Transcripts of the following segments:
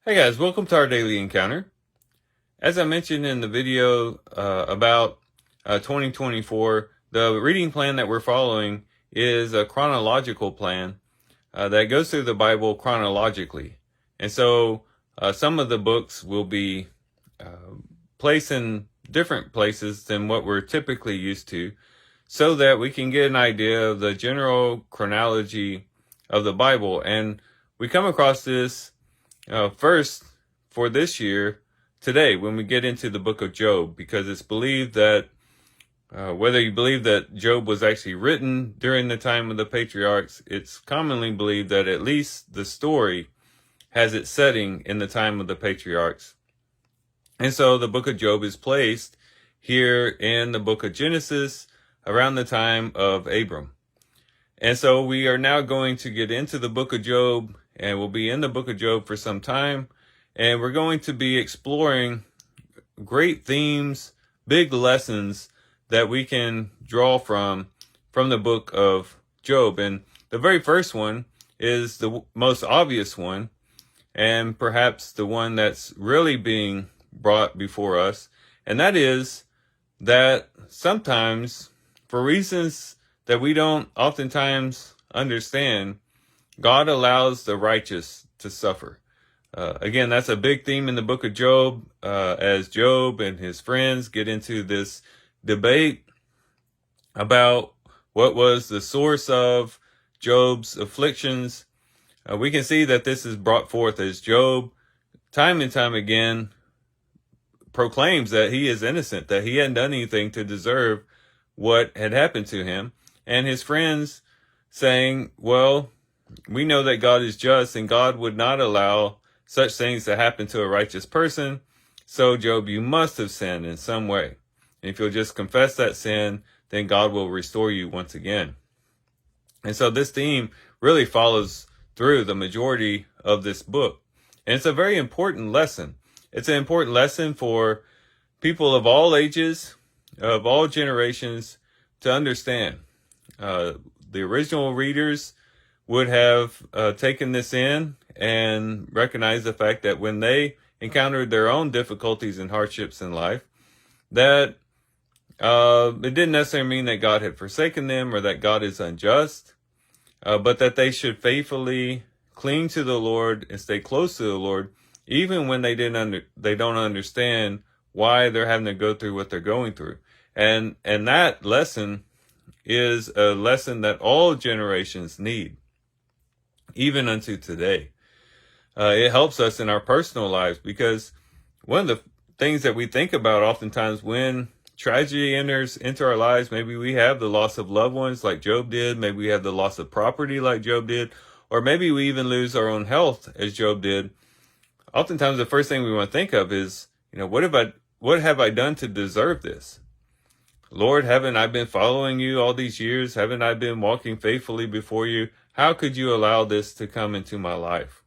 Hey guys, welcome to our daily encounter. As I mentioned in the video about 2024, the reading plan that we're following is a chronological plan that goes through the Bible chronologically. And so some of the books will be placed in different places than what we're typically used to, so that we can get an idea of the general chronology of the Bible. And we come across this first for this year today when we get into the book of Job, because it's believed that whether you believe that Job was actually written during the time of the patriarchs, it's commonly believed that at least the story has its setting in the time of the patriarchs. And so the book of Job is placed here in the book of Genesis around the time of Abram. And so we are now going to get into the book of Job, and we'll be in the book of Job for some time. And we're going to be exploring great themes, big lessons that we can draw from the book of Job. And the very first one is the most obvious one, and perhaps the one that's really being brought before us. And that is that sometimes, for reasons that we don't oftentimes understand, God allows the righteous to suffer. Again, that's a big theme in the book of Job, as Job and his friends get into this debate about what was the source of Job's afflictions. We can see that this is brought forth as Job, time and time again, proclaims that he is innocent, that he hadn't done anything to deserve what had happened to him. And his friends saying, well, we know that God is just and God would not allow such things to happen to a righteous person. So Job, you must have sinned in some way. And if you'll just confess that sin, then God will restore you once again. And so this theme really follows through the majority of this book. And it's a very important lesson. It's an important lesson for people of all ages, of all generations, to understand. The original readers would have taken this in and recognized the fact that when they encountered their own difficulties and hardships in life, that it didn't necessarily mean that God had forsaken them or that God is unjust, but that they should faithfully cling to the Lord and stay close to the Lord, even when they don't understand why they're having to go through what they're going through. And that lesson is a lesson that all generations need, even unto today. It helps us in our personal lives, because one of the things that we think about oftentimes when tragedy enters into our lives, maybe we have the loss of loved ones like Job did, maybe we have the loss of property like Job did, or maybe we even lose our own health as Job did. Oftentimes the first thing we want to think of is, what have I done to deserve this? Lord, haven't I been following you all these years? Haven't I been walking faithfully before you? How could you allow this to come into my life?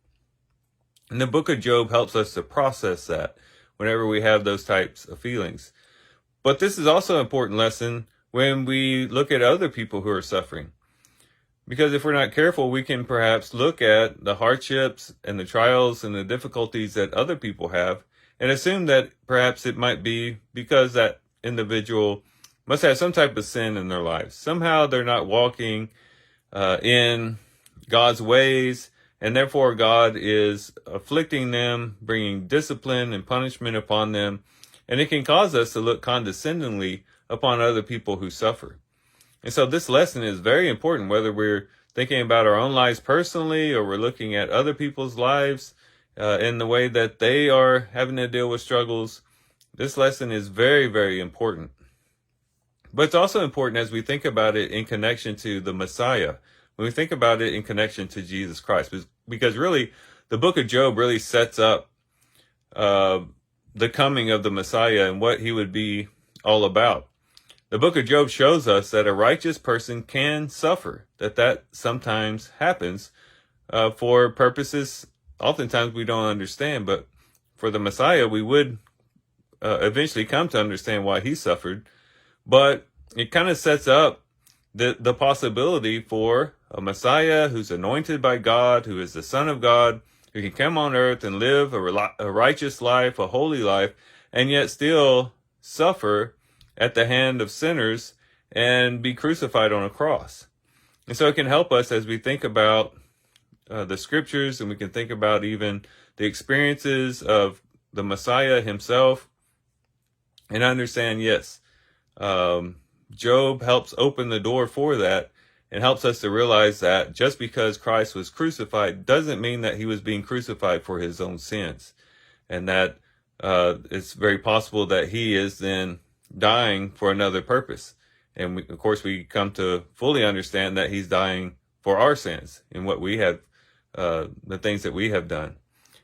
And the book of Job helps us to process that whenever we have those types of feelings. But this is also an important lesson when we look at other people who are suffering. Because if we're not careful, we can perhaps look at the hardships and the trials and the difficulties that other people have and assume that perhaps it might be because that individual must have some type of sin in their lives. Somehow they're not walking in God's ways, and therefore God is afflicting them, bringing discipline and punishment upon them. And it can cause us to look condescendingly upon other people who suffer. And so this lesson is very important, whether we're thinking about our own lives personally or we're looking at other people's lives in the way that they are having to deal with struggles. This lesson is very, very important. But it's also important as we think about it in connection to the Messiah, when we think about it in connection to Jesus Christ, because really the book of Job really sets up the coming of the Messiah and what he would be all about. The book of Job shows us that a righteous person can suffer, that sometimes happens for purposes oftentimes we don't understand. But for the Messiah, we would eventually come to understand why he suffered. But it kind of sets up the possibility for a Messiah who's anointed by God, who is the Son of God, who can come on earth and live a righteous life, a holy life, and yet still suffer at the hand of sinners and be crucified on a cross. And so it can help us as we think about the scriptures, and we can think about even the experiences of the Messiah himself, and understand, yes, Job helps open the door for that, and helps us to realize that just because Christ was crucified doesn't mean that he was being crucified for his own sins, and that it's very possible that he is then dying for another purpose. And of course, we come to fully understand that he's dying for our sins and what we have, the things that we have done.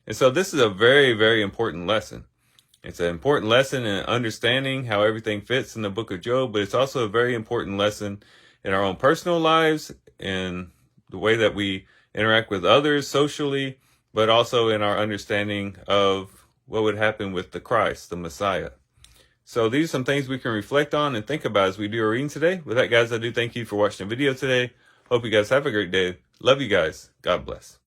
And so this is a very, very important lesson. It's an important lesson in understanding how everything fits in the book of Job, but it's also a very important lesson in our own personal lives, in the way that we interact with others socially, but also in our understanding of what would happen with the Christ, the Messiah. So these are some things we can reflect on and think about as we do our reading today. With that, guys, I do thank you for watching the video today. Hope you guys have a great day. Love you guys. God bless.